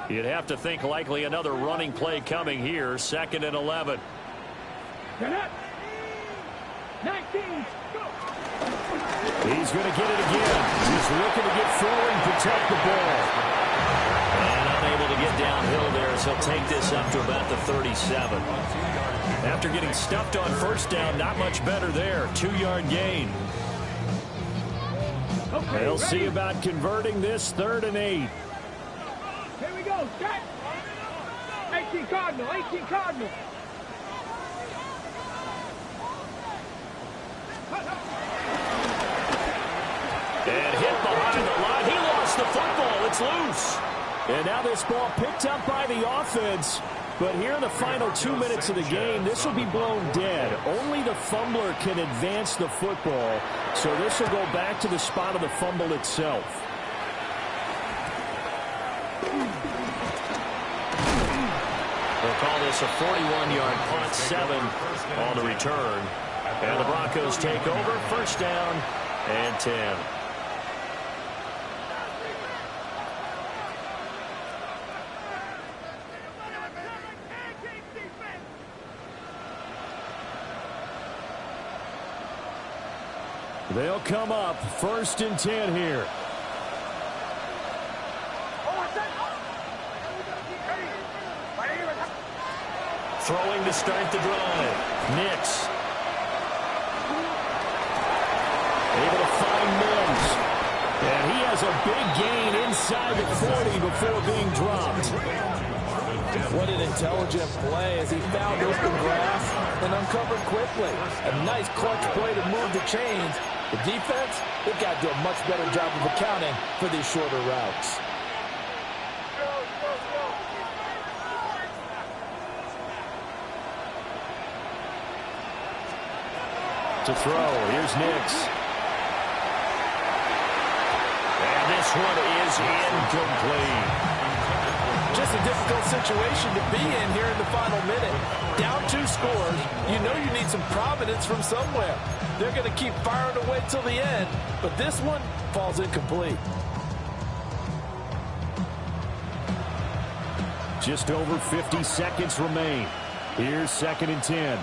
S6: You'd have to think likely another running play coming here. 2nd and 11.
S5: 19. Go.
S2: He's going to get it again. He's looking to get forward and protect the ball.
S6: And unable to get downhill there as he'll take this up to about the 37. After getting stuffed on first down, not much better there. 2-yard gain.
S2: They'll see about converting this 3rd and 8.
S5: Here we go. Set. 18 Cardinal. 18 Cardinal.
S6: And hit behind the line. He lost the football. It's loose.
S2: And now this ball picked up by the offense. But here in the final 2 minutes of the game, this will be blown dead. Only the fumbler can advance the football. So this will go back to the spot of the fumble itself.
S6: They'll call this a 41-yard punt, 7 on the return. And the Broncos take over, 1st down and 10.
S2: They'll come up 1st and 10 here.
S6: Throwing to start the drive. Nix.
S2: Able to find Mims. And he has a big gain inside the 40 before being dropped.
S4: What an intelligent play as he found open grass and uncovered quickly. A nice clutch play to move the chains. The defense, they've got to do a much better job of accounting for these shorter routes.
S2: To throw, here's Nix.
S6: And this one is incomplete.
S4: Just a difficult situation to be in here in the final minute. Down 2 scores, you know you need some providence from somewhere. They're going to keep firing away till the end, but this one falls incomplete.
S2: Just over 50 seconds remain. Here's 2nd and 10.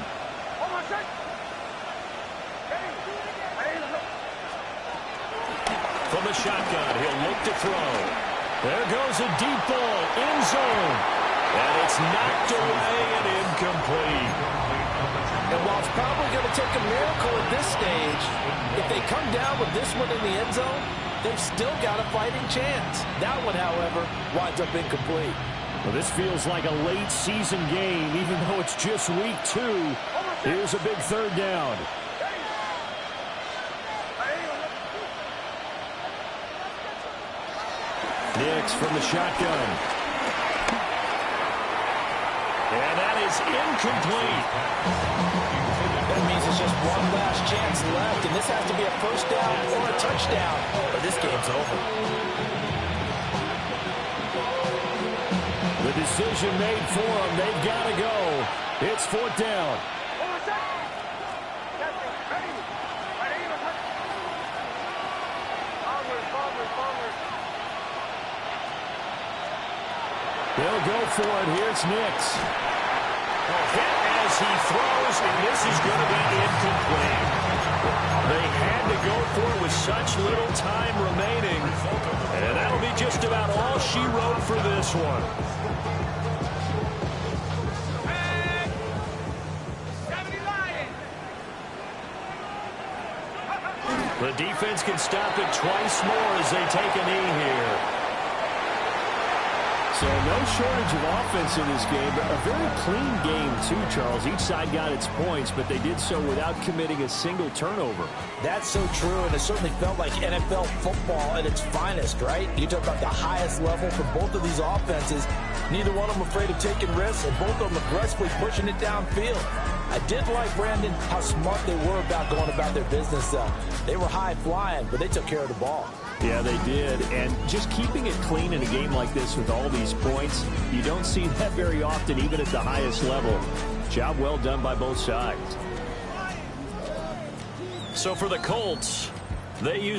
S6: From the shotgun, he'll look to throw. There goes a deep ball, end zone. And it's knocked away and incomplete.
S4: And while it's probably going to take a miracle at this stage, if they come down with this one in the end zone, they've still got a fighting chance. That one, however, winds up incomplete.
S2: Well, this feels like a late season game, even though it's just week 2. Here's a big 3rd down. Nix from the shotgun.
S6: And that is incomplete.
S4: That means it's just one last chance left, and this has to be a 1st down or a touchdown, or this game's over.
S2: The decision made for them. They've got to go. It's 4th down. They'll go for it. Here's Nix.
S6: Hit as he throws, and this is going to be incomplete. They had to go for it with such little time remaining, and that'll be just about all she wrote for this one. The defense can stop it twice more as they take a knee here.
S2: So no shortage of offense in this game, but a very clean game too, Charles. Each side got its points, but they did so without committing a single turnover.
S4: That's so true, and it certainly felt like NFL football at its finest, right? You talk about the highest level for both of these offenses. Neither one of them afraid of taking risks, and both of them aggressively pushing it downfield. I did like, Brandon, how smart they were about going about their business, though. They were high-flying, but they took care of the ball.
S2: Yeah, they did. And just keeping it clean in a game like this with all these points, you don't see that very often, even at the highest level. Job well done by both sides.
S6: So for the Colts, they use